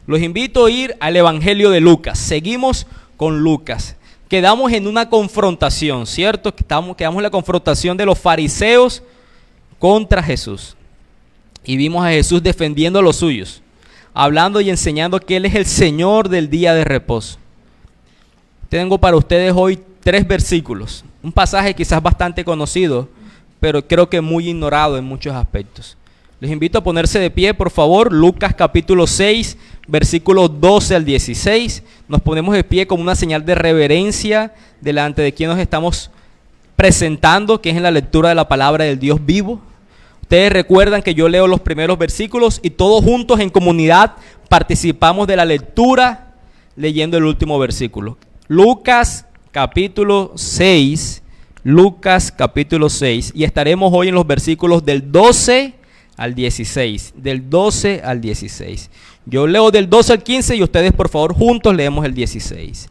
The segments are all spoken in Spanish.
Los invito a ir al Evangelio de Lucas. Seguimos con Lucas. Quedamos en una confrontación, ¿cierto? Quedamos en la confrontación de los fariseos contra Jesús. Y vimos a Jesús defendiendo a los suyos, hablando y enseñando que Él es el Señor del día de reposo. Tengo para ustedes hoy 3 versículos. Un pasaje quizás bastante conocido, pero creo que muy ignorado en muchos aspectos. Les invito a ponerse de pie, por favor. Lucas capítulo 6, versículos 12 al 16. Nos ponemos de pie como una señal de reverencia delante de quien nos estamos presentando, que es en la lectura de la palabra del Dios vivo. Ustedes recuerdan que yo leo los primeros versículos y todos juntos en comunidad participamos de la lectura leyendo el último versículo. Lucas capítulo 6, y estaremos hoy en los versículos del 12 al 16, del 12 al 16. Yo leo del 12 al 15 y ustedes por favor juntos leemos el 16.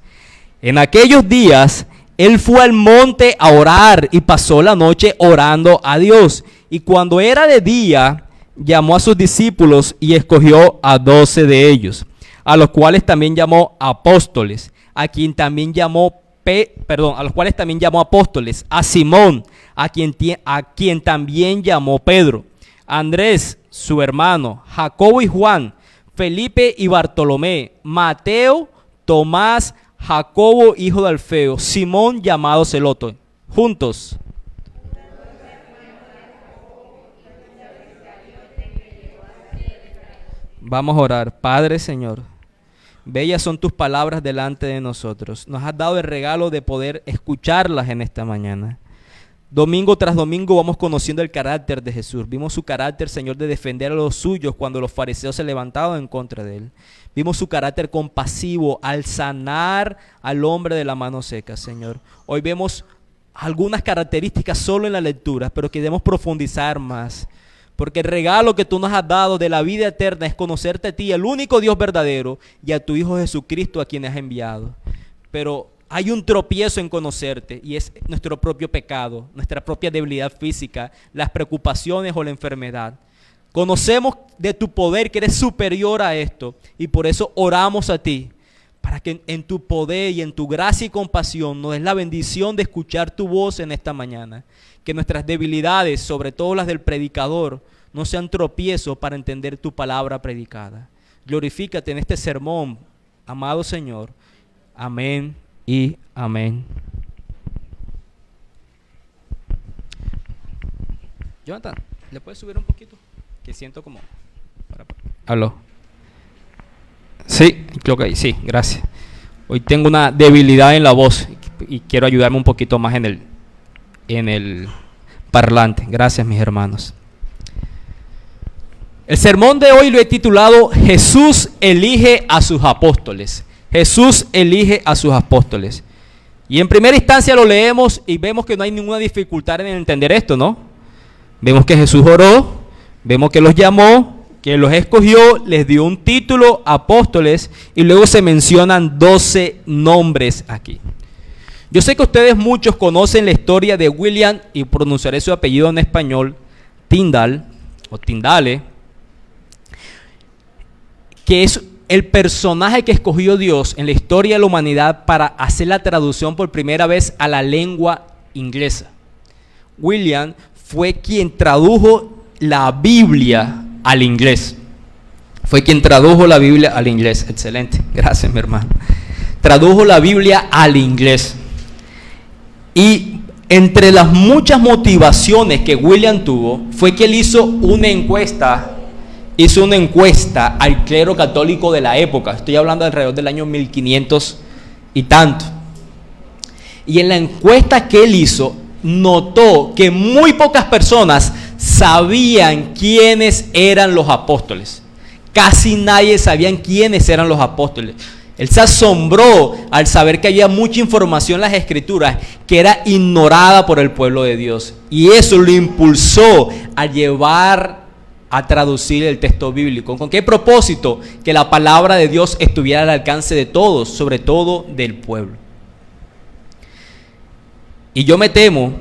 En aquellos días él fue al monte a orar y pasó la noche orando a Dios. Y cuando era de día, llamó a sus discípulos y escogió a 12 de ellos, a los cuales también llamó apóstoles, a quien también llamó a los cuales también llamó apóstoles, a Simón, a quien también llamó Pedro, Andrés, su hermano, Jacobo y Juan, Felipe y Bartolomé, Mateo, Tomás, Jacobo, hijo de Alfeo, Simón llamado Celote. Juntos. Vamos a orar. Padre, Señor, bellas son tus palabras delante de nosotros. Nos has dado el regalo de poder escucharlas en esta mañana. Domingo tras domingo vamos conociendo el carácter de Jesús. Vimos su carácter, Señor, de defender a los suyos cuando los fariseos se levantaban en contra de él. Vimos su carácter compasivo al sanar al hombre de la mano seca, Señor. Hoy vemos algunas características solo en la lectura, pero queremos profundizar más. Porque el regalo que tú nos has dado de la vida eterna es conocerte a ti, el único Dios verdadero, y a tu Hijo Jesucristo a quien has enviado. Pero hay un tropiezo en conocerte y es nuestro propio pecado, nuestra propia debilidad física, las preocupaciones o la enfermedad. Conocemos de tu poder que eres superior a esto y por eso oramos a ti, para que en tu poder y en tu gracia y compasión nos des la bendición de escuchar tu voz en esta mañana. Que nuestras debilidades, sobre todo las del predicador, no sean tropiezo para entender tu palabra predicada. Glorifícate en este sermón, amado Señor. Amén y amén. Jonathan, ¿le puedes subir un poquito? Que siento como... ¿Aló? Sí, creo que sí, gracias. Hoy tengo una debilidad en la voz y quiero ayudarme un poquito más en el parlante. Gracias, mis hermanos. El sermón de hoy lo he titulado Jesús elige a sus apóstoles. Jesús elige a sus apóstoles. Y en primera instancia lo leemos y vemos que no hay ninguna dificultad en entender esto, ¿no? Vemos que Jesús oró, vemos que los llamó, que los escogió, les dio un título, apóstoles, y luego se mencionan 12 nombres aquí. Yo sé que ustedes muchos conocen la historia de William, y pronunciaré su apellido en español, Tyndale, que es el personaje que escogió Dios en la historia de la humanidad para hacer la traducción por primera vez a la lengua inglesa. William fue quien tradujo la Biblia al inglés. Excelente, gracias, mi hermano. Tradujo la Biblia al inglés. Y entre las muchas motivaciones que William tuvo, fue que él hizo una encuesta al clero católico de la época. Estoy hablando alrededor del año 1500 y tanto. Y en la encuesta que él hizo, notó que muy pocas personas sabían quiénes eran los apóstoles. Casi nadie sabía quiénes eran los apóstoles. Él se asombró al saber que había mucha información en las escrituras que era ignorada por el pueblo de Dios. Y eso lo impulsó a llevar a traducir el texto bíblico. ¿Con qué propósito? Que la palabra de Dios estuviera al alcance de todos, sobre todo del pueblo. Y yo me temo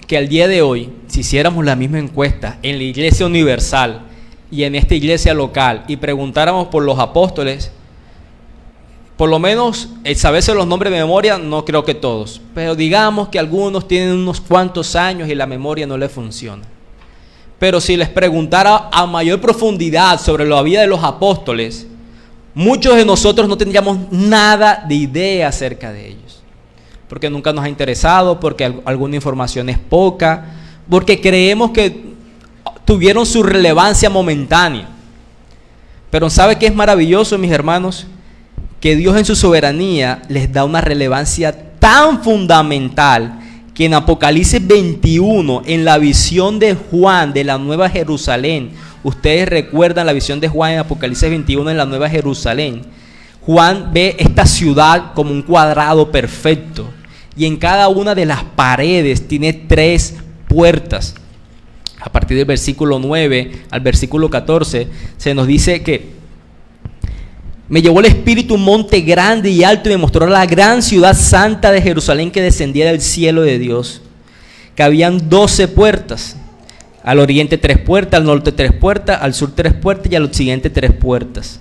que al día de hoy, si hiciéramos la misma encuesta en la iglesia universal y en esta iglesia local y preguntáramos por los apóstoles, Por lo menos el saberse los nombres de memoria, no creo que todos, pero digamos que algunos tienen unos cuantos años y la memoria no les funciona. Pero si les preguntara a mayor profundidad sobre la vida de los apóstoles, muchos de nosotros no tendríamos nada de idea acerca de ellos, porque nunca nos ha interesado, porque alguna información es poca, porque creemos que tuvieron su relevancia momentánea. Pero ¿sabe qué es maravilloso, mis hermanos? Que Dios en su soberanía les da una relevancia tan fundamental que en Apocalipsis 21, en la visión de Juan de la Nueva Jerusalén, ustedes recuerdan la visión de Juan en Apocalipsis 21 en la Nueva Jerusalén, Juan ve esta ciudad como un cuadrado perfecto y en cada una de las paredes tiene 3 puertas. A partir del versículo 9 al versículo 14 se nos dice que me llevó el Espíritu a un monte grande y alto y me mostró la gran ciudad santa de Jerusalén que descendía del cielo de Dios, que habían 12 puertas, al oriente 3 puertas, al norte 3 puertas, al sur 3 puertas y al occidente 3 puertas.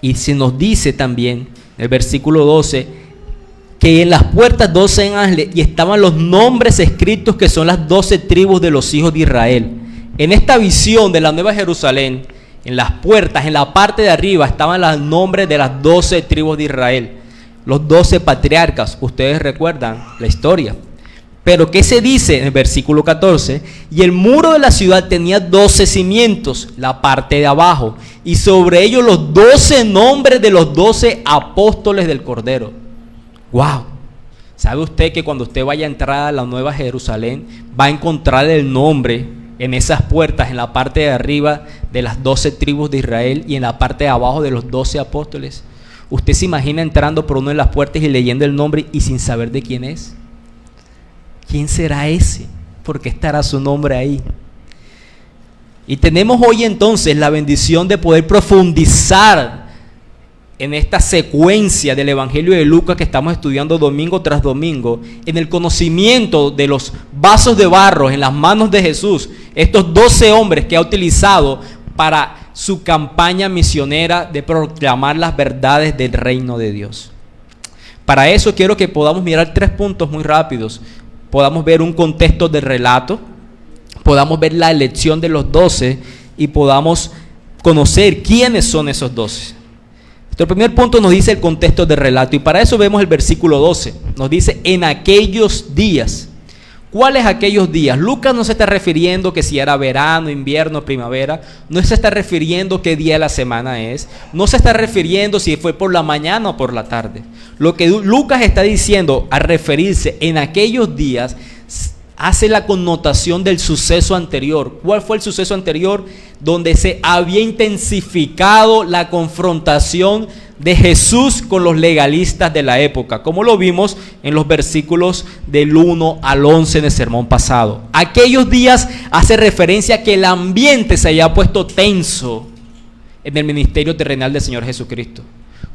Y se nos dice también, en el versículo 12, que en las puertas 12 ángeles y estaban los nombres escritos que son las 12 tribus de los hijos de Israel. En esta visión de la Nueva Jerusalén, en las puertas, en la parte de arriba, estaban los nombres de las 12 tribus de Israel, los 12 patriarcas. Ustedes recuerdan la historia. Pero ¿qué se dice en el versículo 14? Y el muro de la ciudad tenía 12 cimientos, la parte de abajo, y sobre ellos los 12 nombres de los 12 apóstoles del Cordero. ¡Wow! ¿Sabe usted que cuando usted vaya a entrar a la Nueva Jerusalén, va a encontrar el nombre en esas puertas, en la parte de arriba de las 12 tribus de Israel y en la parte de abajo de los 12 apóstoles? ¿Usted se imagina entrando por una de las puertas y leyendo el nombre y sin saber de quién es? ¿Quién será ese? ¿Por qué estará su nombre ahí? Y tenemos hoy entonces la bendición de poder profundizar en esta secuencia del Evangelio de Lucas que estamos estudiando domingo tras domingo, en el conocimiento de los vasos de barro en las manos de Jesús, estos 12 hombres que ha utilizado para su campaña misionera de proclamar las verdades del reino de Dios. Para eso quiero que podamos mirar 3 puntos muy rápidos. Podamos ver un contexto del relato, podamos ver la elección de los 12 y podamos conocer quiénes son esos 12. Nuestro primer punto nos dice el contexto del relato y para eso vemos el versículo 12. Nos dice en aquellos días. ¿Cuáles aquellos días? Lucas no se está refiriendo que si era verano, invierno, primavera. No se está refiriendo qué día de la semana es. No se está refiriendo si fue por la mañana o por la tarde. Lo que Lucas está diciendo al referirse en aquellos días hace la connotación del suceso anterior. ¿Cuál fue el suceso anterior? Donde se había intensificado la confrontación de Jesús con los legalistas de la época, como lo vimos en los versículos del 1 al 11 en el sermón pasado. Aquellos días hace referencia a que el ambiente se había puesto tenso en el ministerio terrenal del Señor Jesucristo.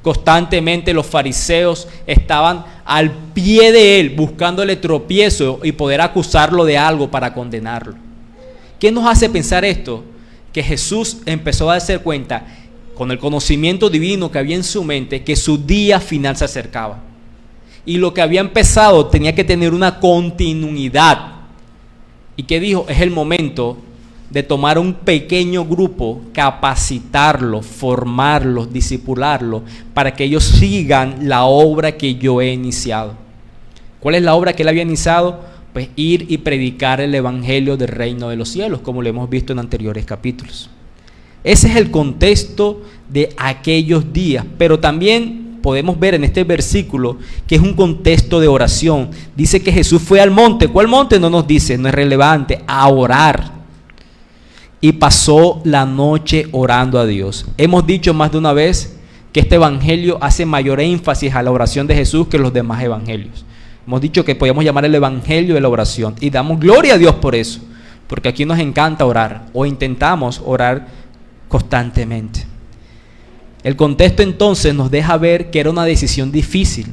Constantemente los fariseos estaban al pie de él buscándole tropiezo y poder acusarlo de algo para condenarlo. ¿Qué nos hace pensar esto? Que Jesús empezó a darse cuenta con el conocimiento divino que había en su mente que su día final se acercaba y lo que había empezado tenía que tener una continuidad. ¿Y qué dijo? Es el momento de tomar un pequeño grupo, capacitarlo, formarlo, discipularlo, para que ellos sigan la obra que yo he iniciado. ¿Cuál es la obra que él había iniciado? Pues ir y predicar el evangelio del reino de los cielos, como lo hemos visto en anteriores capítulos. Ese es el contexto de aquellos días, pero también podemos ver en este versículo que es un contexto de oración. Dice que Jesús fue al monte. ¿Cuál monte? No nos dice, no es relevante, a orar. Y pasó la noche orando a Dios. Hemos dicho más de una vez que este evangelio hace mayor énfasis a la oración de Jesús que los demás evangelios. Hemos dicho que podemos llamar el evangelio de la oración y damos gloria a Dios por eso, porque aquí nos encanta orar o intentamos orar constantemente. El contexto entonces nos deja ver que era una decisión difícil,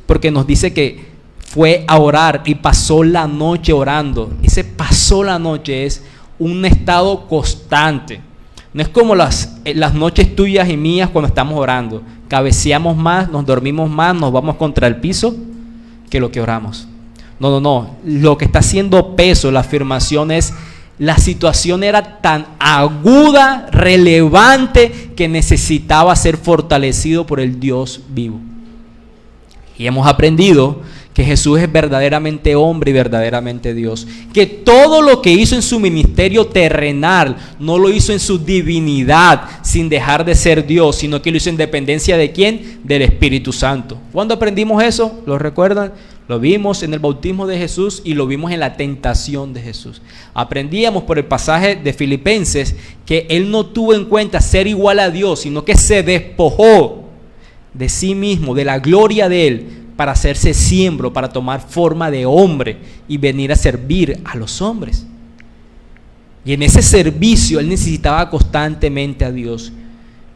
porque nos dice que fue a orar y pasó la noche orando. Ese pasó la noche es un estado constante. No es como las noches tuyas y mías cuando estamos orando, cabeceamos más, nos dormimos más, nos vamos contra el piso que lo que oramos. No. Lo que está haciendo peso la afirmación es: la situación era tan aguda, relevante, que necesitaba ser fortalecido por el Dios vivo. Y hemos aprendido que Jesús es verdaderamente hombre y verdaderamente Dios. Que todo lo que hizo en su ministerio terrenal no lo hizo en su divinidad, sin dejar de ser Dios, sino que lo hizo en dependencia ¿de quién? Del Espíritu Santo. ¿Cuándo aprendimos eso? ¿Lo recuerdan? Lo vimos en el bautismo de Jesús y lo vimos en la tentación de Jesús. Aprendíamos por el pasaje de Filipenses que Él no tuvo en cuenta ser igual a Dios, sino que se despojó de sí mismo, de la gloria de Él, para hacerse siembro, para tomar forma de hombre y venir a servir a los hombres. Y en ese servicio Él necesitaba constantemente a Dios.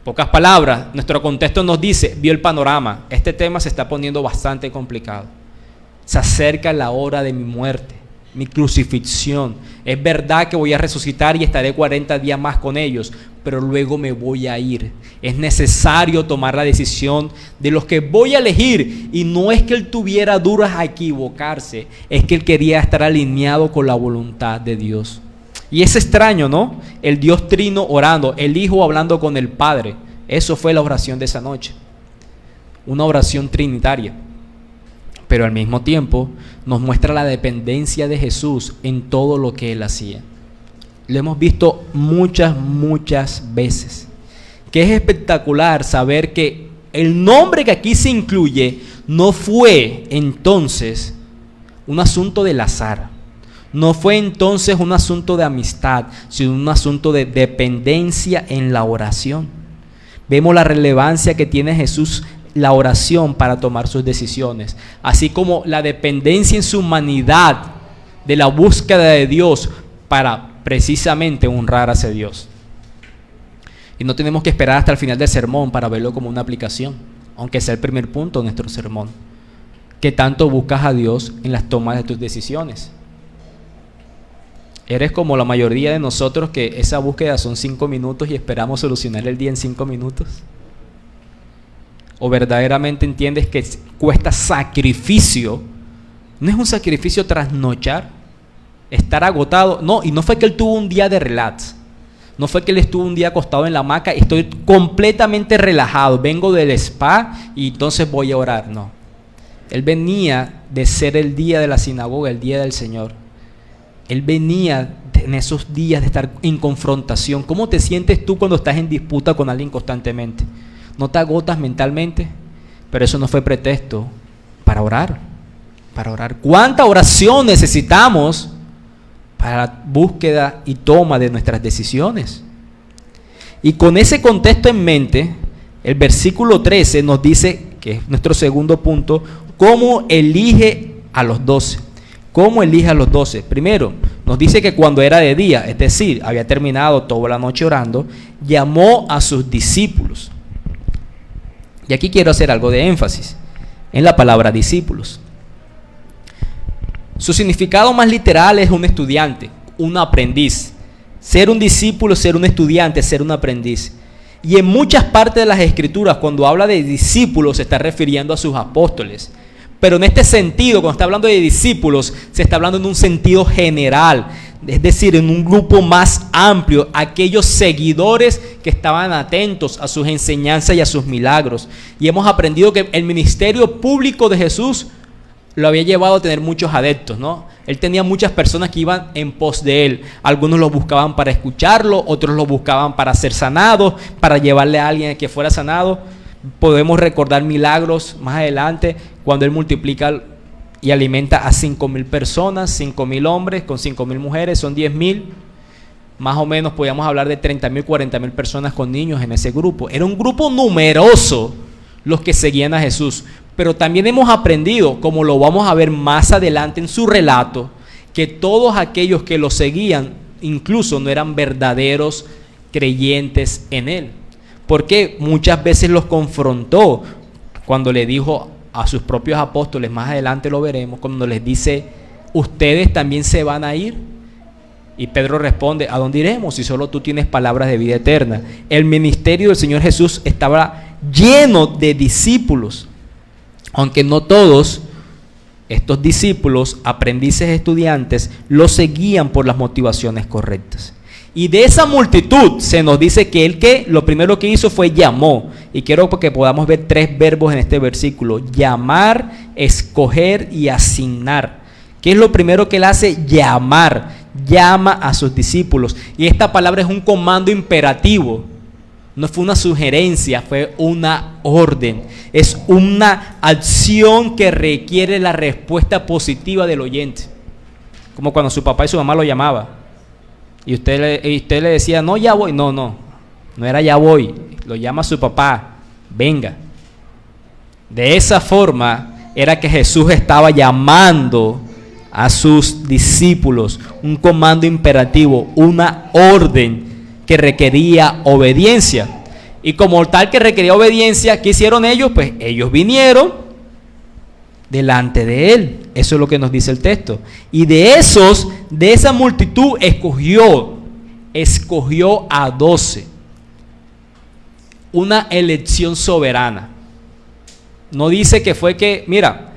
Pocas palabras, nuestro contexto nos dice, vio el panorama, este tema se está poniendo bastante complicado. Se acerca la hora de mi muerte, mi crucifixión. Es verdad que voy a resucitar y estaré 40 días más con ellos, pero luego me voy a ir. Es necesario tomar la decisión de los que voy a elegir. Y no es que Él tuviera dudas a equivocarse, es que Él quería estar alineado con la voluntad de Dios. Y es extraño, ¿no? El Dios trino orando, el Hijo hablando con el Padre. Eso fue la oración de esa noche. Una oración trinitaria. Pero al mismo tiempo nos muestra la dependencia de Jesús en todo lo que Él hacía. Lo hemos visto muchas veces. Que es espectacular saber que el nombre que aquí se incluye no fue entonces un asunto del azar. No fue entonces un asunto de amistad, sino un asunto de dependencia en la oración. Vemos la relevancia que tiene Jesús la oración para tomar sus decisiones, así como la dependencia en su humanidad de la búsqueda de Dios para precisamente honrar a ese Dios. Y no tenemos que esperar hasta el final del sermón para verlo como una aplicación, aunque sea el primer punto de nuestro sermón. ¿Qué tanto buscas a Dios en las tomas de tus decisiones? ¿Eres como la mayoría de nosotros que esa búsqueda son 5 minutos y esperamos solucionar el día en 5 minutos? ¿O verdaderamente entiendes que cuesta sacrificio? No es un sacrificio trasnochar, estar agotado. No, y no fue que Él tuvo un día de relax. No fue que Él estuvo un día acostado en la hamaca, estoy completamente relajado, vengo del spa y entonces voy a orar. No. Él venía de ser el día de la sinagoga, el día del Señor. Él venía en esos días de estar en confrontación. ¿Cómo te sientes tú cuando estás en disputa con alguien constantemente? ¿No te agotas mentalmente? Pero eso no fue pretexto para orar. Para orar. ¿Cuánta oración necesitamos para la búsqueda y toma de nuestras decisiones? Y con ese contexto en mente, el versículo 13 nos dice, que es nuestro segundo punto, cómo elige a los 12. ¿Cómo elige a los 12? Primero, nos dice que cuando era de día, es decir, había terminado toda la noche orando, llamó a sus discípulos. Y aquí quiero hacer algo de énfasis en la palabra discípulos. Su significado más literal es un estudiante, un aprendiz. Ser un discípulo, ser un estudiante, ser un aprendiz. Y en muchas partes de las Escrituras, cuando habla de discípulos, se está refiriendo a sus apóstoles. Pero en este sentido, cuando está hablando de discípulos, se está hablando en un sentido general. Es decir, en un grupo más amplio, aquellos seguidores que estaban atentos a sus enseñanzas y a sus milagros. Y hemos aprendido que el ministerio público de Jesús lo había llevado a tener muchos adeptos, ¿no? Él tenía muchas personas que iban en pos de él. Algunos lo buscaban para escucharlo, otros lo buscaban para ser sanados, para llevarle a alguien que fuera sanado. Podemos recordar milagros más adelante cuando él multiplica y alimenta a 5,000 personas, 5,000 hombres con 5,000 mujeres, son 10,000. Más o menos podíamos hablar de 30,000, 40,000 personas con niños en ese grupo. Era un grupo numeroso los que seguían a Jesús. Pero también hemos aprendido, como lo vamos a ver más adelante en su relato, que todos aquellos que lo seguían incluso no eran verdaderos creyentes en él. Porque muchas veces los confrontó cuando le dijo a sus propios apóstoles, más adelante lo veremos, cuando les dice, ¿ustedes también se van a ir? Y Pedro responde, ¿a dónde iremos si solo tú tienes palabras de vida eterna? El ministerio del Señor Jesús estaba lleno de discípulos, aunque no todos estos discípulos, aprendices, estudiantes, lo seguían por las motivaciones correctas. Y de esa multitud se nos dice que él lo primero que hizo fue llamó. Y quiero que podamos ver 3 verbos en este versículo: llamar, escoger y asignar. ¿Qué es lo primero que él hace? Llamar. Llama a sus discípulos. Y esta palabra es un comando imperativo. No fue una sugerencia, fue una orden. Es una acción que requiere la respuesta positiva del oyente. Como cuando su papá y su mamá lo llamaban. Y usted le decía, no, ya voy. No era ya voy. Lo llama su papá, venga. De esa forma era que Jesús estaba llamando a sus discípulos. Un comando imperativo, una orden que requería obediencia. Y como tal que requería obediencia, ¿qué hicieron ellos? Pues ellos vinieron delante de él. Eso es lo que nos dice el texto. Y de esa multitud escogió a 12. Una elección soberana. No dice que fue que, mira,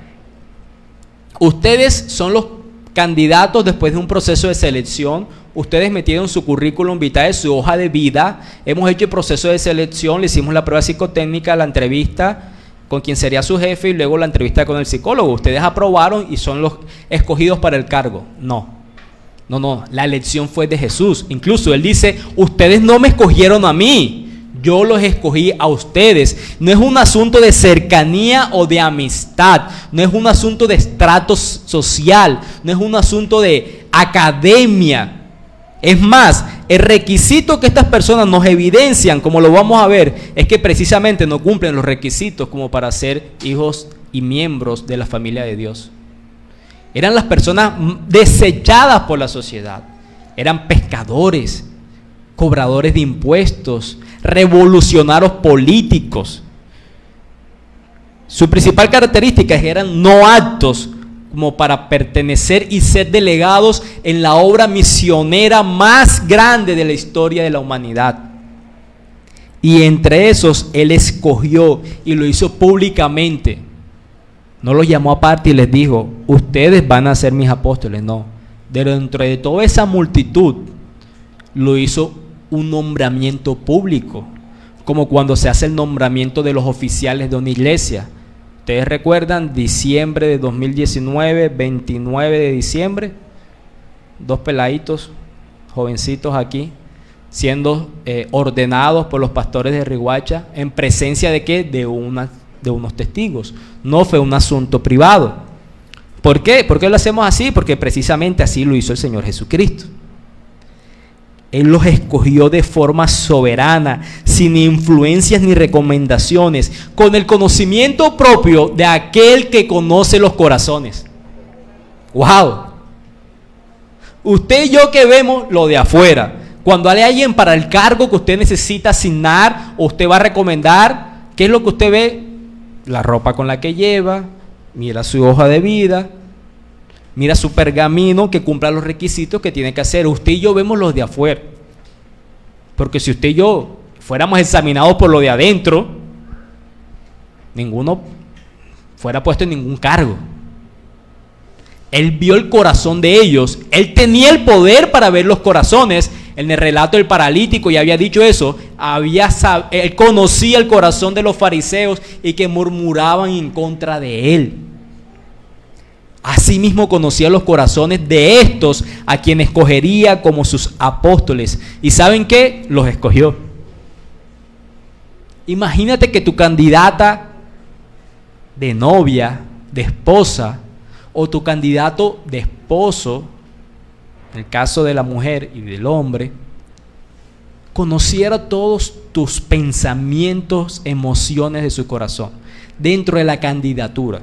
ustedes son los candidatos después de un proceso de selección. Ustedes metieron su currículum vitae, su hoja de vida. Hemos hecho el proceso de selección, le hicimos la prueba psicotécnica, la entrevista con quien sería su jefe y luego la entrevista con el psicólogo. Ustedes aprobaron y son los escogidos para el cargo. No, la elección fue de Jesús. Incluso él dice, ustedes no me escogieron a mí, yo los escogí a ustedes. No es un asunto de cercanía o de amistad, no es un asunto de estrato social, no es un asunto de academia. Es más, el requisito que estas personas nos evidencian, como lo vamos a ver, es que precisamente no cumplen los requisitos como para ser hijos y miembros de la familia de Dios. Eran las personas desechadas por la sociedad. Eran pescadores, cobradores de impuestos, revolucionarios políticos. Su principal característica es que eran no aptos como para pertenecer y ser delegados en la obra misionera más grande de la historia de la humanidad. Y entre esos él escogió y lo hizo públicamente. No los llamó aparte y les dijo, ustedes van a ser mis apóstoles. No, dentro de toda esa multitud lo hizo un nombramiento público, como cuando se hace el nombramiento de los oficiales de una iglesia. Ustedes recuerdan, diciembre de 2019, 29 de diciembre, 2 peladitos, jovencitos aquí, siendo ordenados por los pastores de Riguacha, en presencia de ¿qué? De unos testigos. No fue un asunto privado. ¿Por qué? ¿Por qué lo hacemos así? Porque precisamente así lo hizo el Señor Jesucristo. Él los escogió de forma soberana, sin influencias ni recomendaciones, con el conocimiento propio de aquel que conoce los corazones. ¡Wow! Usted y yo que vemos lo de afuera. Cuando hay alguien para el cargo que usted necesita asignar o usted va a recomendar, ¿qué es lo que usted ve? La ropa con la que lleva, mira su hoja de vida, mira su pergamino que cumpla los requisitos que tiene que hacer. Usted y yo vemos los de afuera. Porque si usted y yo fuéramos examinados por lo de adentro, ninguno fuera puesto en ningún cargo. Él vio el corazón de ellos. Él tenía el poder para ver los corazones. En el relato del paralítico ya había dicho eso. Él conocía el corazón de los fariseos y que murmuraban en contra de él. Asimismo conocía los corazones de estos a quienes escogería como sus apóstoles. ¿Y saben qué? Los escogió. Imagínate que tu candidata de novia, de esposa, o tu candidato de esposo, en el caso de la mujer y del hombre, conociera todos tus pensamientos, emociones de su corazón dentro de la candidatura.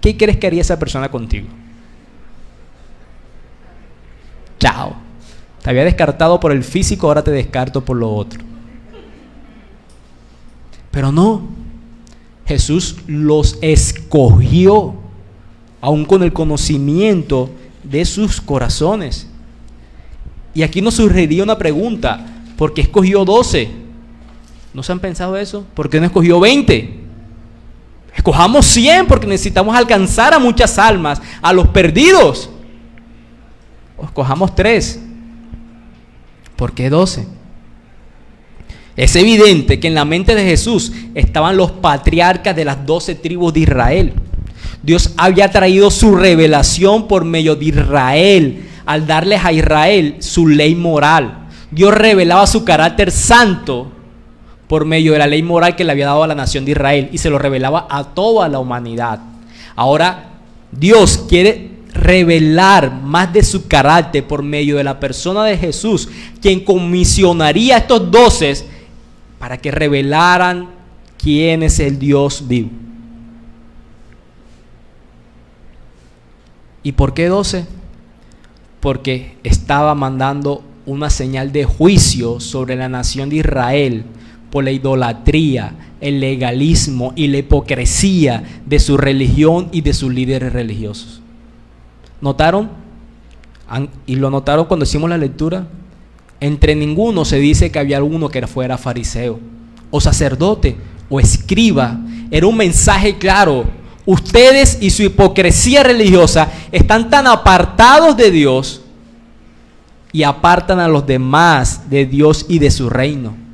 ¿Qué crees que haría esa persona contigo? Chao. Te había descartado por el físico, ahora te descarto por lo otro. Pero no. Jesús los escogió, aún con el conocimiento de sus corazones. Y aquí nos surgiría una pregunta: ¿por qué escogió 12? ¿No se han pensado eso? ¿Por qué no escogió 20? Escojamos 100 porque necesitamos alcanzar a muchas almas, a los perdidos. O escojamos 3. ¿Por qué 12? Es evidente que en la mente de Jesús estaban los patriarcas de las 12 tribus de Israel. Dios había traído su revelación por medio de Israel, al darles a Israel su ley moral. Dios revelaba su carácter santo por medio de la ley moral que le había dado a la nación de Israel y se lo revelaba a toda la humanidad. Ahora Dios quiere revelar más de su carácter por medio de la persona de Jesús, quien comisionaría a estos 12 para que revelaran quién es el Dios vivo. ¿Y por qué 12? Porque estaba mandando una señal de juicio sobre la nación de Israel por la idolatría, el legalismo y la hipocresía de su religión y de sus líderes religiosos. ¿Notaron? Y lo notaron cuando hicimos la lectura. Entre ninguno se dice que había alguno que fuera fariseo, o sacerdote, o escriba. Era un mensaje claro. Ustedes y su hipocresía religiosa están tan apartados de Dios y apartan a los demás de Dios y de su reino.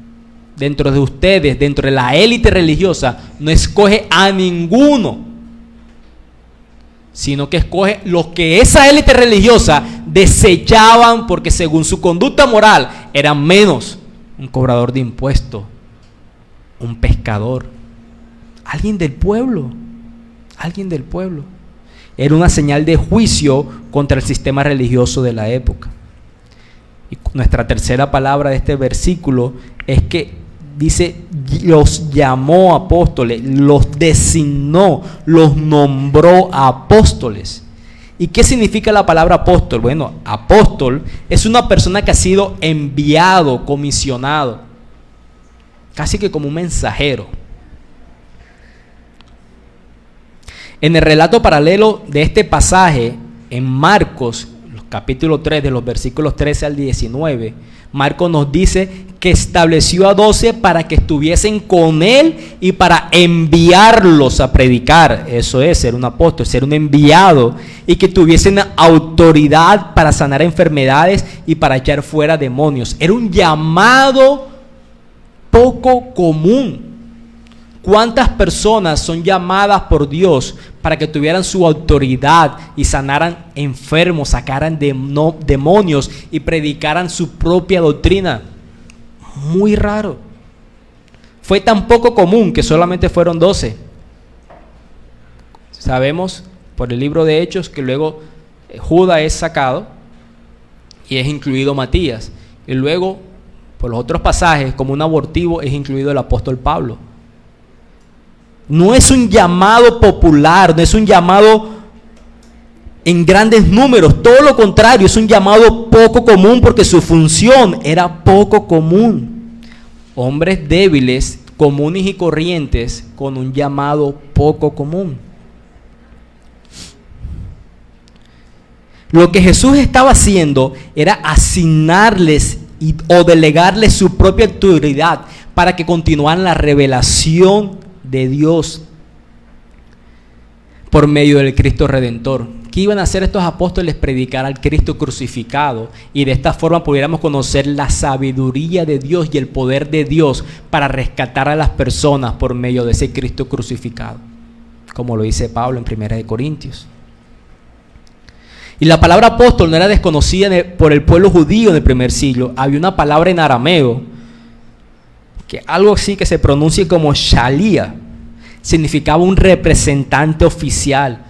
Dentro de ustedes, dentro de la élite religiosa, no escoge a ninguno, sino que escoge los que esa élite religiosa desechaban porque según su conducta moral eran menos: un cobrador de impuestos, un pescador, alguien del pueblo. Era una señal de juicio contra el sistema religioso de la época. Y nuestra tercera palabra de este versículo es que dice: los llamó apóstoles, los designó, los nombró apóstoles. ¿Y qué significa la palabra apóstol? Bueno, apóstol es una persona que ha sido enviado, comisionado, casi que como un mensajero. En el relato paralelo de este pasaje, en Marcos, capítulo 3, de los versículos 13 al 19, Marcos nos dice que estableció a 12 para que estuviesen con él y para enviarlos a predicar. Eso es ser un apóstol, ser un enviado, y que tuviesen autoridad para sanar enfermedades y para echar fuera demonios. Era un llamado poco común. ¿Cuántas personas son llamadas por Dios para que tuvieran su autoridad y sanaran enfermos, sacaran demonios y predicaran su propia doctrina? Muy raro. Fue tan poco común que solamente fueron 12. Sabemos por el libro de Hechos que luego Judas es sacado y es incluido Matías. Y luego, por los otros pasajes, como un abortivo, es incluido el apóstol Pablo. No es un llamado popular, no es un llamado en grandes números, todo lo contrario, es un llamado poco común porque su función era poco común. Hombres débiles, comunes y corrientes con un llamado poco común. Lo que Jesús estaba haciendo era asignarles o delegarles su propia autoridad para que continuaran la revelación de Dios por medio del Cristo Redentor. ¿Qué iban a hacer estos apóstoles? Predicar al Cristo crucificado, y de esta forma pudiéramos conocer la sabiduría de Dios y el poder de Dios para rescatar a las personas por medio de ese Cristo crucificado, como lo dice Pablo en 1 Corintios. Y la palabra apóstol no era desconocida por el pueblo judío en el primer siglo. Había una palabra en arameo, que algo así que se pronuncia como shalía, significaba un representante oficial.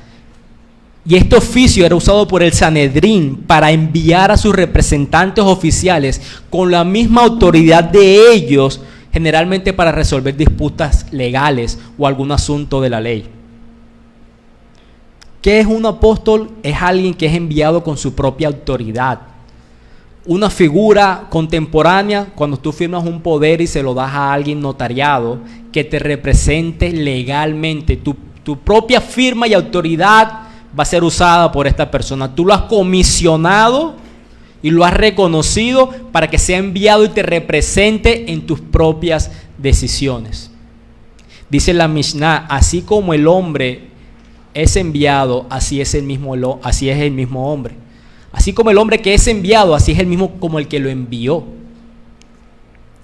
Y este oficio era usado por el Sanedrín para enviar a sus representantes oficiales con la misma autoridad de ellos, generalmente para resolver disputas legales o algún asunto de la ley. ¿Qué es un apóstol? Es alguien que es enviado con su propia autoridad. Una figura contemporánea, cuando tú firmas un poder y se lo das a alguien notariado que te represente legalmente, tu propia firma y autoridad va a ser usada por esta persona. Tú lo has comisionado y lo has reconocido para que sea enviado y te represente en tus propias decisiones. Dice la Mishnah, así como el hombre es enviado, así es el mismo hombre. Así como el hombre que es enviado, así es el mismo como el que lo envió.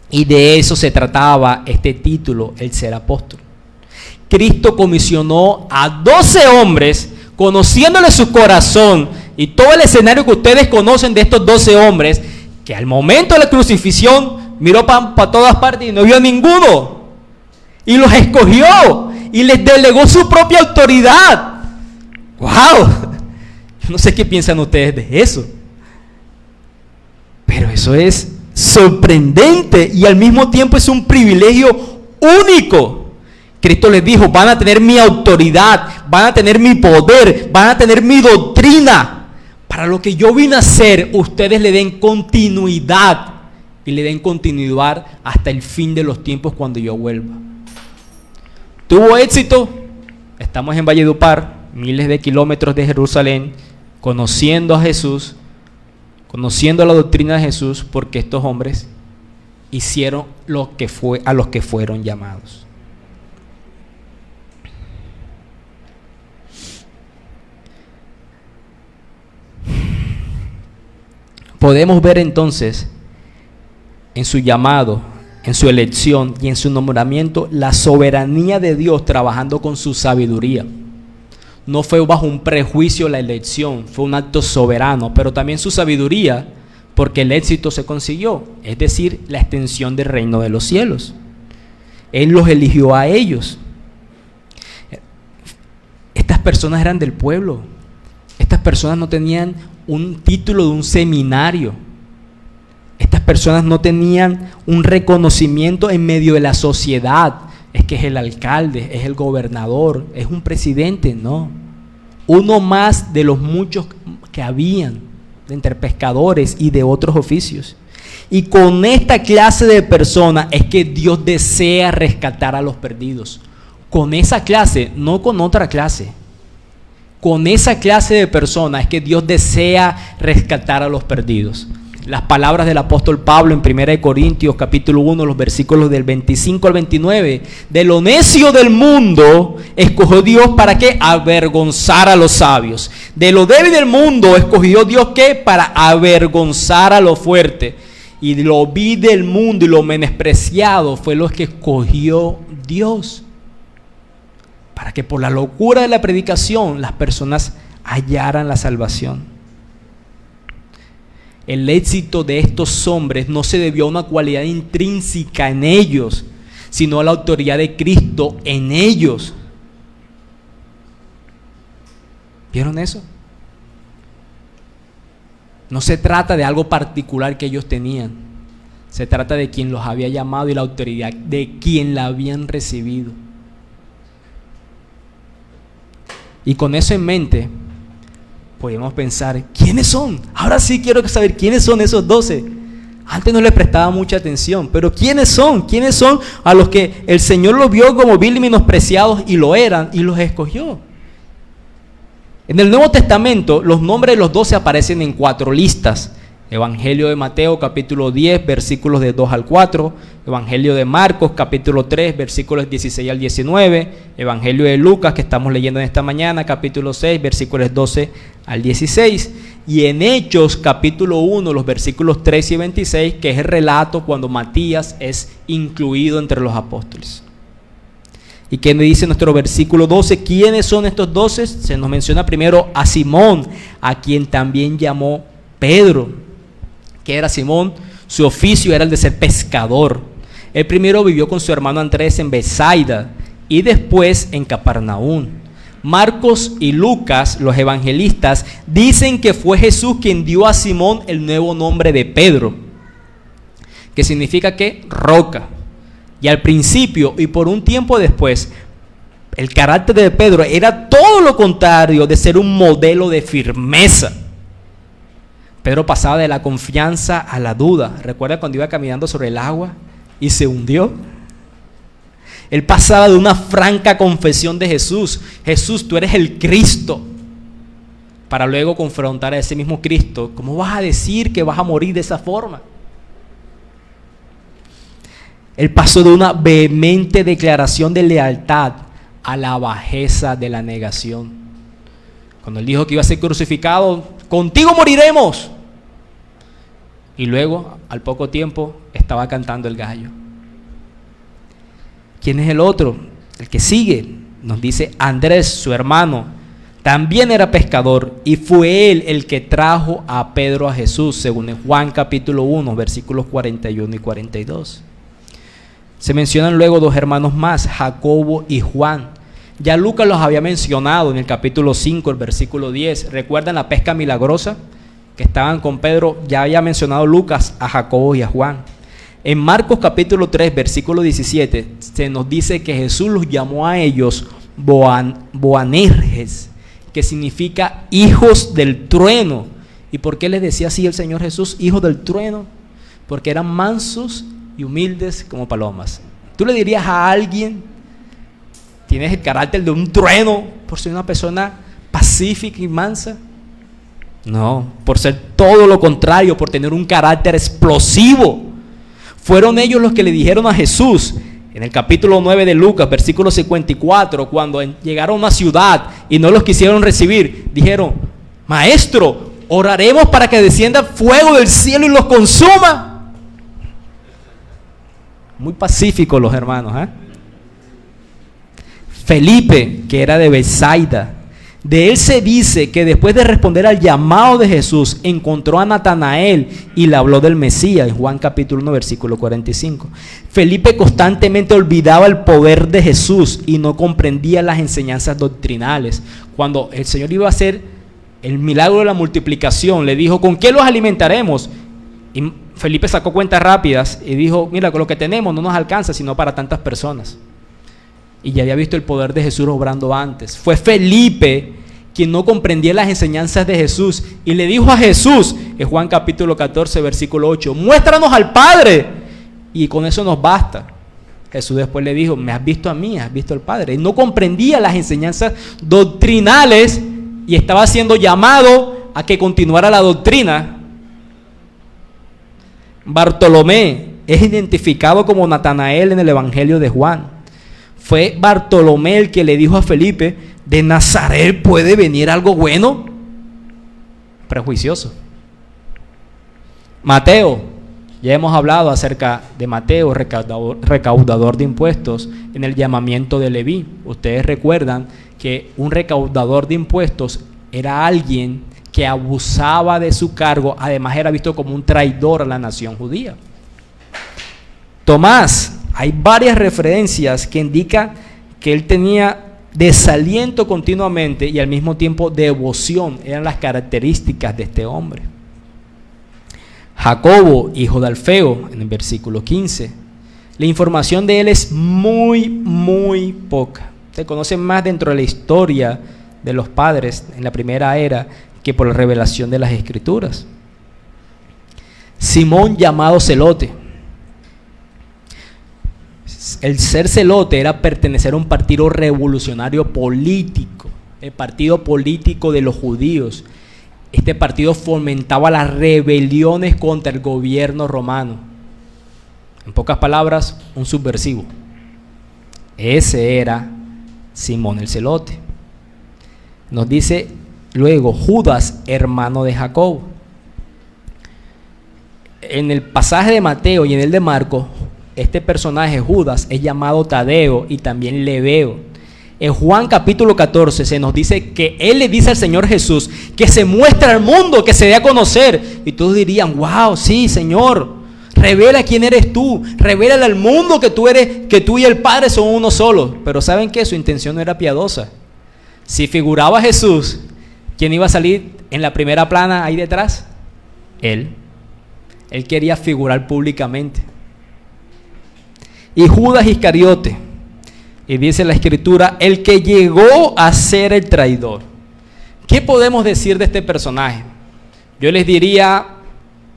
Y de eso se trataba este título, el ser apóstol. Cristo comisionó a 12 hombres, conociéndole su corazón y todo el escenario que ustedes conocen de estos 12 hombres, que al momento de la crucifixión miró para todas partes y no vio a ninguno. Y los escogió y les delegó su propia autoridad. ¡Wow! Yo no sé qué piensan ustedes de eso. Pero eso es sorprendente y al mismo tiempo es un privilegio único. Cristo les dijo, van a tener mi autoridad, van a tener mi poder, van a tener mi doctrina. Para lo que yo vine a hacer, ustedes le den continuidad y le den continuidad hasta el fin de los tiempos cuando yo vuelva. ¿Tuvo éxito? Estamos en Valledupar, miles de kilómetros de Jerusalén, conociendo a Jesús, conociendo la doctrina de Jesús, porque estos hombres hicieron a los que fueron llamados. Podemos ver entonces en su llamado, en su elección y en su nombramiento la soberanía de Dios trabajando con su sabiduría. No fue bajo un prejuicio la elección, fue un acto soberano, pero también su sabiduría, porque el éxito se consiguió, es decir, la extensión del reino de los cielos. Él los eligió a ellos. Estas personas eran del pueblo. Estas personas no tenían un título de un seminario. Estas personas no tenían un reconocimiento en medio de la sociedad. Es que es el alcalde, es el gobernador, es un presidente, no. Uno más de los muchos que habían entre pescadores y de otros oficios. Y con esta clase de personas es que Dios desea rescatar a los perdidos. Con esa clase, no con otra clase. Con esa clase de personas es que Dios desea rescatar a los perdidos. Las palabras del apóstol Pablo en 1 Corintios capítulo 1, los versículos del 25 al 29. De lo necio del mundo escogió Dios para que avergonzar a los sabios. De lo débil del mundo escogió Dios que para avergonzar a lo fuerte. Y de lo vil del mundo y lo menospreciado fue lo que escogió Dios. Para que por la locura de la predicación las personas hallaran la salvación. El éxito de estos hombres no se debió a una cualidad intrínseca en ellos, sino a la autoridad de Cristo en ellos. ¿Vieron eso? No se trata de algo particular que ellos tenían. Se trata de quien los había llamado y la autoridad de quien la habían recibido. Y con eso en mente, podemos pensar, ¿quiénes son? Ahora sí quiero saber quiénes son esos 12. Antes no les prestaba mucha atención, pero ¿quiénes son? ¿Quiénes son a los que el Señor los vio como vil y menospreciados y lo eran y los escogió? En el Nuevo Testamento, los nombres de los 12 aparecen en 4 listas. Evangelio de Mateo, capítulo 10, versículos de 2 al 4. Evangelio de Marcos, capítulo 3, versículos 16 al 19. Evangelio de Lucas, que estamos leyendo en esta mañana, capítulo 6, versículos 12 al 16. Y en Hechos, capítulo 1, los versículos 13 y 26, que es el relato cuando Matías es incluido entre los apóstoles. ¿Y qué me dice nuestro versículo 12? ¿Quiénes son estos 12? Se nos menciona primero a Simón, a quien también llamó Pedro. ¿Qué era Simón? Su oficio era el de ser pescador. Él primero vivió con su hermano Andrés en Betsaida y después en Capernaum. Marcos y Lucas, los evangelistas, dicen que fue Jesús quien dio a Simón el nuevo nombre de Pedro, que significa que roca. Y al principio y por un tiempo después, el carácter de Pedro era todo lo contrario de ser un modelo de firmeza. Pedro pasaba de la confianza a la duda. ¿Recuerda cuando iba caminando sobre el agua y se hundió? Él pasaba de una franca confesión de Jesús. Jesús, tú eres el Cristo. para luego confrontar a ese mismo Cristo. ¿Cómo vas a decir que vas a morir de esa forma? Él pasó de una vehemente declaración de lealtad a la bajeza de la negación. Cuando él dijo que iba a ser crucificado, contigo moriremos. Y luego, al poco tiempo, estaba cantando el gallo. ¿Quién es el otro? El que sigue, nos dice Andrés, su hermano, también era pescador y fue él el que trajo a Pedro a Jesús, según en Juan capítulo 1, versículos 41 y 42. Se mencionan luego dos hermanos más, Jacobo y Juan. Ya Lucas los había mencionado en el capítulo 5, el versículo 10. ¿Recuerdan la pesca milagrosa? Que estaban con Pedro. Ya había mencionado Lucas a Jacobo y a Juan. En Marcos capítulo 3, versículo 17, se nos dice que Jesús los llamó a ellos Boanerges, que significa hijos del trueno. ¿Y por qué les decía así el Señor Jesús, hijos del trueno? Porque eran mansos y humildes como palomas. ¿Tú le dirías a alguien, tienes el carácter de un trueno, por ser una persona pacífica y mansa? No, por ser todo lo contrario, por tener un carácter explosivo. Fueron ellos los que le dijeron a Jesús, en el capítulo 9 de Lucas, versículo 54, cuando llegaron a una ciudad y no los quisieron recibir, dijeron, Maestro, oraremos para que descienda fuego del cielo y los consuma. Muy pacíficos los hermanos, ¿eh? Felipe, que era de Betsaida, de él se dice que después de responder al llamado de Jesús, encontró a Natanael y le habló del Mesías, en Juan capítulo 1, versículo 45. Felipe constantemente olvidaba el poder de Jesús y no comprendía las enseñanzas doctrinales. Cuando el Señor iba a hacer el milagro de la multiplicación, le dijo, ¿con qué los alimentaremos? Y Felipe sacó cuentas rápidas y dijo, mira, con lo que tenemos no nos alcanza sino para tantas personas. Y ya había visto el poder de Jesús obrando antes. Fue Felipe quien no comprendía las enseñanzas de Jesús y le dijo a Jesús, en Juan capítulo 14, versículo 8, muéstranos al Padre y con eso nos basta. Jesús después le dijo, me has visto a mí, has visto al Padre. Y no comprendía las enseñanzas doctrinales y estaba siendo llamado a que continuara la doctrina. Bartolomé es identificado como Natanael en el Evangelio de Juan. Fue Bartolomé el que le dijo a Felipe, ¿de Nazaret puede venir algo bueno? Prejuicioso. Mateo, ya hemos hablado acerca de Mateo, recaudador de impuestos en el llamamiento de Leví. Ustedes recuerdan que un recaudador de impuestos era alguien que abusaba de su cargo, además era visto como un traidor a la nación judía. Tomás, hay varias referencias que indican que él tenía desaliento continuamente y al mismo tiempo devoción, eran las características de este hombre. Jacobo, hijo de Alfeo, en el versículo 15, la información de él es muy poca. Se conoce más dentro de la historia de los padres en la primera era que por la revelación de las Escrituras. Simón, llamado Celote. El ser celote era pertenecer a un partido revolucionario político, el partido político de los judíos. Este partido fomentaba las rebeliones contra el gobierno romano. En pocas palabras, un subversivo. Ese era Simón el celote. Nos dice luego Judas, hermano de Jacobo. En el pasaje de Mateo y en el de Marcos, este personaje Judas es llamado Tadeo y también Lebeo. En Juan capítulo 14 se nos dice que él le dice al Señor Jesús que se muestre al mundo, que se dé a conocer. Y todos dirían, wow, sí, Señor, revela quién eres tú, revélale al mundo que tú y el Padre son uno solo. Pero ¿saben qué? Su intención no era piadosa. Si figuraba Jesús, ¿quién iba a salir en la primera plana ahí detrás? Él. Él quería figurar públicamente. Y Judas Iscariote, y dice la Escritura, el que llegó a ser el traidor. ¿Qué podemos decir de este personaje? Yo les diría,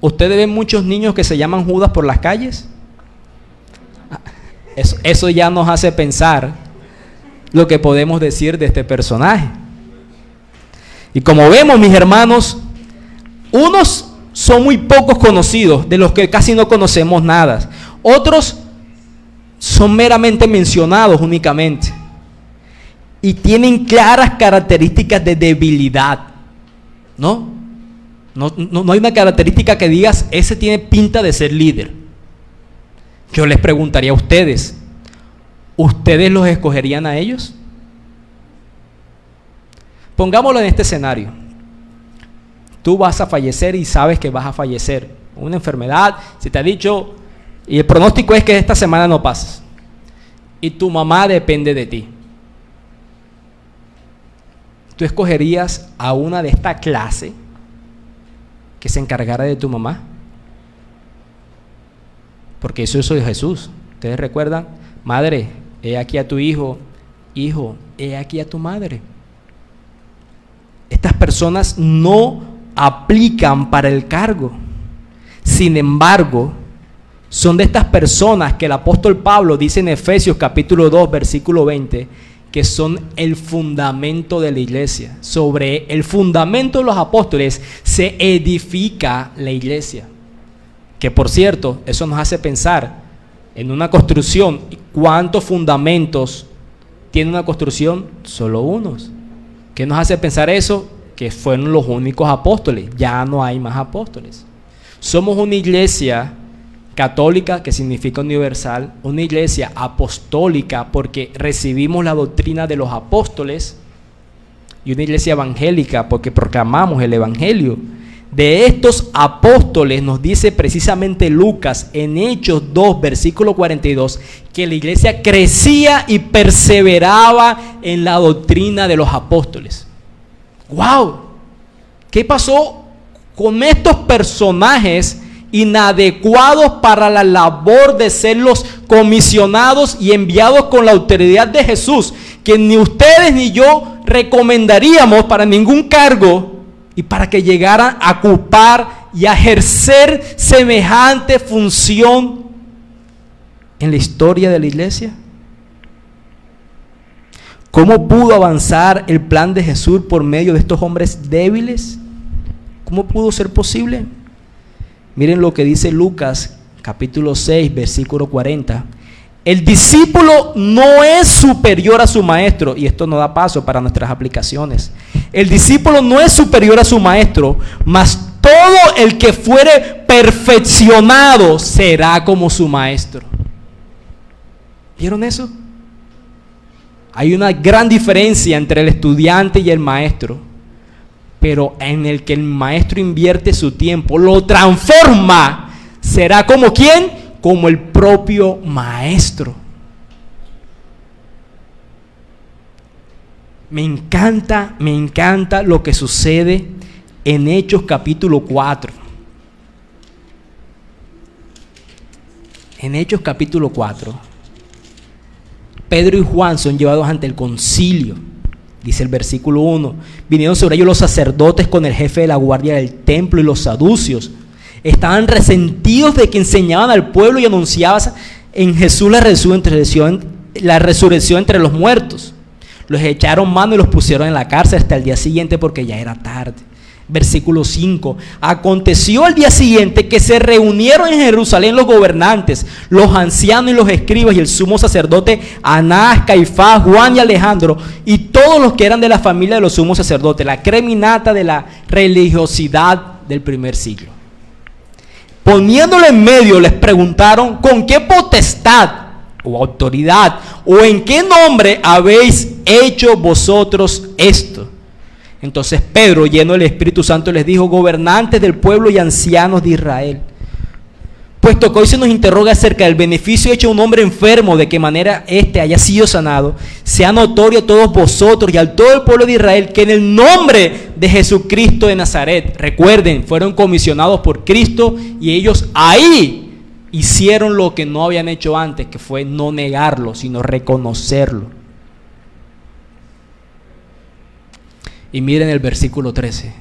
¿ustedes ven muchos niños que se llaman Judas por las calles? Eso ya nos hace pensar lo que podemos decir de este personaje. Y como vemos, mis hermanos, unos son muy pocos conocidos, de los que casi no conocemos nada. Otros son meramente mencionados únicamente. Y tienen claras características de debilidad. No hay una característica que digas, ese tiene pinta de ser líder. Yo les preguntaría a ustedes, ¿ustedes los escogerían a ellos? Pongámoslo en este escenario. Tú vas a fallecer y sabes que vas a fallecer. Una enfermedad, se te ha dicho, y el pronóstico es que esta semana no pases. Y tu mamá depende de ti. ¿Tú escogerías a una de esta clase que se encargara de tu mamá? Porque eso es Jesús. ¿Ustedes recuerdan? Madre, he aquí a tu hijo. Hijo, he aquí a tu madre. Estas personas no aplican para el cargo. Sin embargo, son de estas personas que el apóstol Pablo dice en Efesios capítulo 2, versículo 20, que son el fundamento de la iglesia. Sobre el fundamento de los apóstoles se edifica la iglesia. Que por cierto, eso nos hace pensar en una construcción. ¿Cuántos fundamentos tiene una construcción? Solo unos. ¿Qué nos hace pensar eso? Que fueron los únicos apóstoles. Ya no hay más apóstoles. Somos una iglesia católica, que significa universal, una iglesia apostólica porque recibimos la doctrina de los apóstoles, y una iglesia evangélica porque proclamamos el evangelio. De estos apóstoles nos dice precisamente Lucas en Hechos 2, versículo 42, que la iglesia crecía y perseveraba en la doctrina de los apóstoles. ¡Wow! ¿Qué pasó con estos personajes inadecuados para la labor de ser los comisionados y enviados con la autoridad de Jesús, que ni ustedes ni yo recomendaríamos para ningún cargo, y para que llegaran a ocupar y a ejercer semejante función en la historia de la iglesia? ¿Cómo pudo avanzar el plan de Jesús por medio de estos hombres débiles? ¿Cómo pudo ser posible? Miren lo que dice Lucas capítulo 6, versículo 40. El discípulo no es superior a su maestro, y esto no da paso para nuestras aplicaciones. El discípulo no es superior a su maestro, mas todo el que fuere perfeccionado será como su maestro. ¿Vieron eso? Hay una gran diferencia entre el estudiante y el maestro, pero en el que el maestro invierte su tiempo, lo transforma, será como ¿quién? Como el propio maestro. Me encanta lo que sucede en Hechos capítulo 4. En Hechos capítulo 4, Pedro y Juan son llevados ante el concilio. Dice el versículo 1, vinieron sobre ellos los sacerdotes con el jefe de la guardia del templo y los saducios. Estaban resentidos de que enseñaban al pueblo y anunciaban en Jesús la resurrección entre los muertos. Los echaron mano y los pusieron en la cárcel hasta el día siguiente porque ya era tarde. Versículo 5, aconteció al día siguiente que se reunieron en Jerusalén los gobernantes, los ancianos y los escribas y el sumo sacerdote Anás, Caifás, Juan y Alejandro y todos los que eran de la familia de los sumos sacerdotes, la creminata de la religiosidad del primer siglo. Poniéndolo en medio les preguntaron con qué potestad o autoridad o en qué nombre habéis hecho vosotros esto. Entonces Pedro, lleno del Espíritu Santo, les dijo: gobernantes del pueblo y ancianos de Israel, puesto que hoy se nos interroga acerca del beneficio hecho a un hombre enfermo, de qué manera éste haya sido sanado, sea notorio a todos vosotros y a todo el pueblo de Israel que en el nombre de Jesucristo de Nazaret, recuerden, fueron comisionados por Cristo y ellos ahí hicieron lo que no habían hecho antes, que fue no negarlo, sino reconocerlo. Y miren el versículo 13.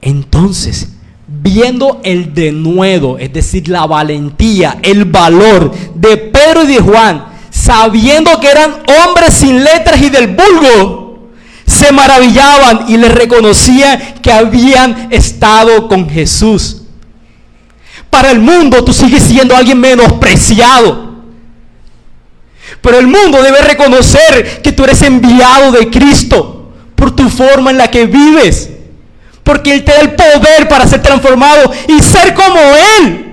Entonces, viendo el denuedo, es decir, la valentía, el valor de Pedro y de Juan, sabiendo que eran hombres sin letras y del vulgo, se se maravillaban y les reconocían que habían estado con Jesús. Para el mundo tú sigues siendo alguien menospreciado, pero el mundo debe reconocer que tú eres enviado de Cristo por tu forma en la que vives, porque Él te da el poder para ser transformado y ser como Él.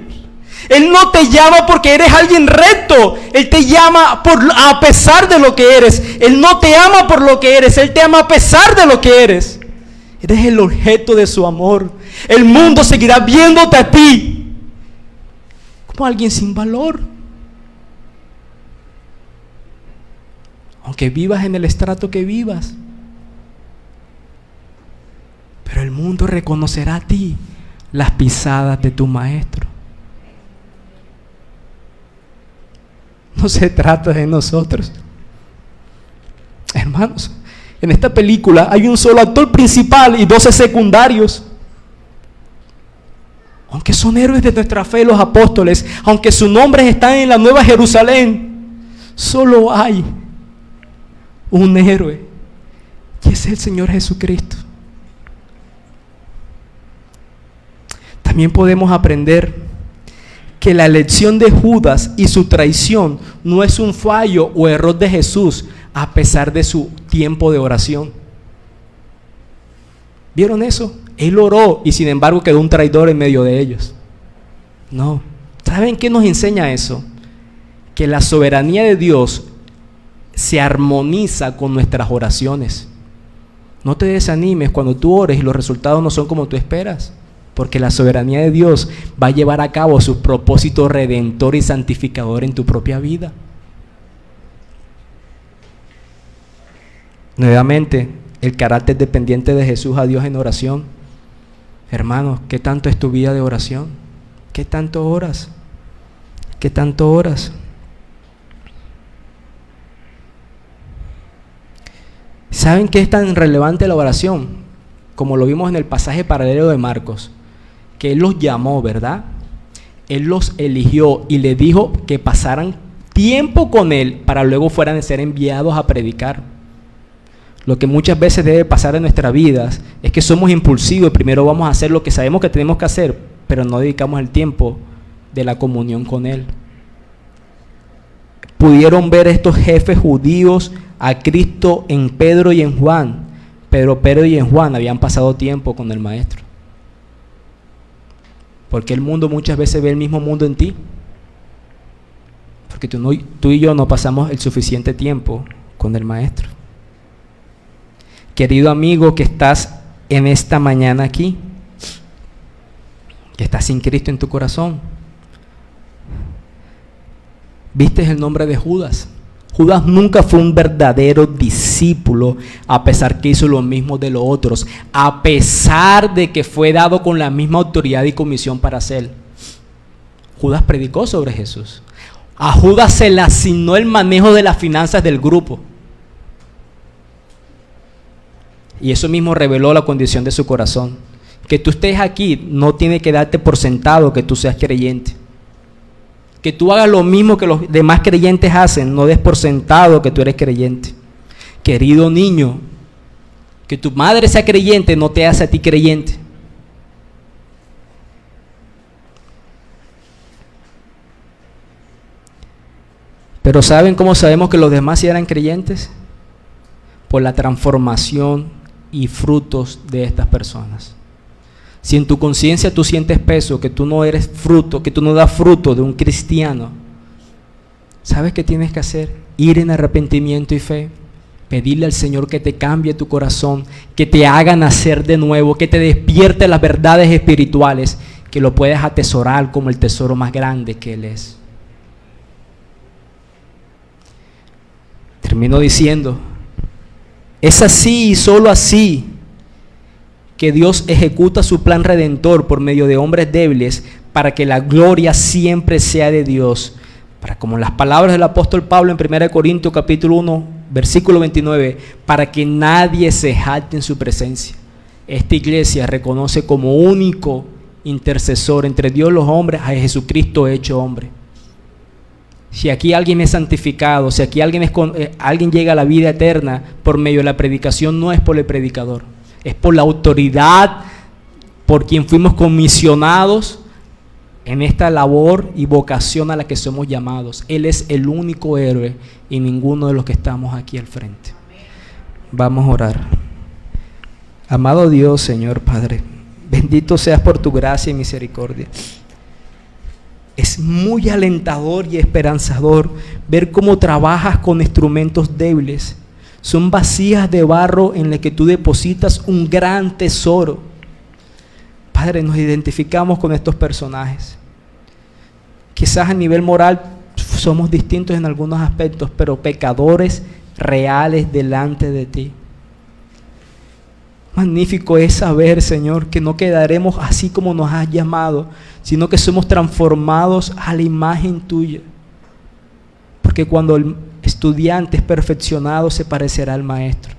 Él no te llama porque eres alguien recto. Él te llama a pesar de lo que eres. Él no te ama por lo que eres. Él te ama a pesar de lo que eres. Eres el objeto de su amor. El mundo seguirá viéndote a ti como alguien sin valor. Aunque vivas en el estrato que vivas. Pero el mundo reconocerá a ti las pisadas de tu maestro. No se trata de nosotros. Hermanos, en esta película hay un solo actor principal y 12 secundarios. Aunque son héroes de nuestra fe los apóstoles, aunque sus nombres están en la Nueva Jerusalén, solo hay un héroe, y es el Señor Jesucristo. También podemos aprender que la elección de Judas y su traición no es un fallo o error de Jesús a pesar de su tiempo de oración. ¿Vieron eso? Él oró y sin embargo quedó un traidor en medio de ellos. No. ¿Saben qué nos enseña eso? Que la soberanía de Dios se armoniza con nuestras oraciones. No te desanimes cuando tú ores y los resultados no son como tú esperas. Porque la soberanía de Dios va a llevar a cabo su propósito redentor y santificador en tu propia vida. Nuevamente, el carácter dependiente de Jesús a Dios en oración. Hermanos, ¿qué tanto es tu vida de oración? ¿Qué tanto oras? ¿Qué tanto oras? ¿Saben qué es tan relevante la oración? Como lo vimos en el pasaje paralelo de Marcos. Que Él los llamó, ¿verdad? Él los eligió y le dijo que pasaran tiempo con Él para luego fueran a ser enviados a predicar. Lo que muchas veces debe pasar en nuestras vidas es que somos impulsivos y primero vamos a hacer lo que sabemos que tenemos que hacer, pero no dedicamos el tiempo de la comunión con Él. Pudieron ver estos jefes judíos a Cristo en Pedro y en Juan, pero Pedro y en Juan habían pasado tiempo con el Maestro. Porque el mundo muchas veces ve el mismo mundo en ti. Porque tú y yo no pasamos el suficiente tiempo con el Maestro. Querido amigo que estás en esta mañana aquí, que estás sin Cristo en tu corazón, ¿viste el nombre de Judas? Judas nunca fue un verdadero discípulo, a pesar que hizo lo mismo de los otros, a pesar de que fue dado con la misma autoridad y comisión para hacer. Judas predicó sobre Jesús. A Judas se le asignó el manejo de las finanzas del grupo. Y eso mismo reveló la condición de su corazón. Que tú estés aquí no tiene que darte por sentado que tú seas creyente. Que tú hagas lo mismo que los demás creyentes hacen, no des por sentado que tú eres creyente. Querido niño, que tu madre sea creyente no te hace a ti creyente. Pero ¿saben cómo sabemos que los demás sí eran creyentes? Por la transformación y frutos de estas personas. Si en tu conciencia tú sientes peso, que tú no eres fruto, que tú no das fruto de un cristiano, ¿sabes qué tienes que hacer? Ir en arrepentimiento y fe, pedirle al Señor que te cambie tu corazón, que te haga nacer de nuevo, que te despierte las verdades espirituales, que lo puedas atesorar como el tesoro más grande que Él es. Termino diciendo, es así y solo así que Dios ejecuta su plan redentor por medio de hombres débiles para que la gloria siempre sea de Dios. Para, como las palabras del apóstol Pablo en 1 Corintios capítulo 1, versículo 29, para que nadie se jacte en su presencia. Esta iglesia reconoce como único intercesor entre Dios y los hombres a Jesucristo hecho hombre. Si aquí alguien es santificado, si aquí alguien llega a la vida eterna por medio de la predicación, no es por el predicador, es por la autoridad por quien fuimos comisionados en esta labor y vocación a la que somos llamados. Él es el único héroe y ninguno de los que estamos aquí al frente. Vamos a orar. Amado Dios, Señor Padre, bendito seas por tu gracia y misericordia. Es muy alentador y esperanzador ver cómo trabajas con instrumentos débiles. Son vasijas de barro en las que tú depositas un gran tesoro. Padre, nos identificamos con estos personajes. Quizás a nivel moral somos distintos en algunos aspectos, pero pecadores reales delante de ti. Magnífico es saber, Señor, que no quedaremos así como nos has llamado, sino que somos transformados a la imagen tuya. Porque cuando el estudiante es perfeccionado, se parecerá al maestro.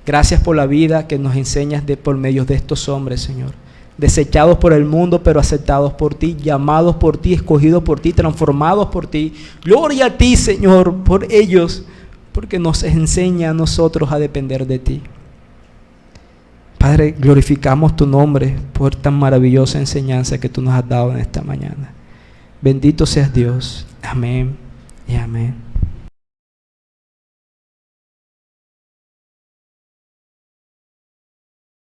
Gracias por la vida que nos enseñas por medio de estos hombres, Señor. Desechados por el mundo, pero aceptados por ti, llamados por ti, escogidos por ti, transformados por ti. Gloria a ti, Señor, por ellos, porque nos enseña a nosotros a depender de ti. Padre, glorificamos tu nombre por tan maravillosa enseñanza que tú nos has dado en esta mañana. Bendito seas Dios. Amén y amén.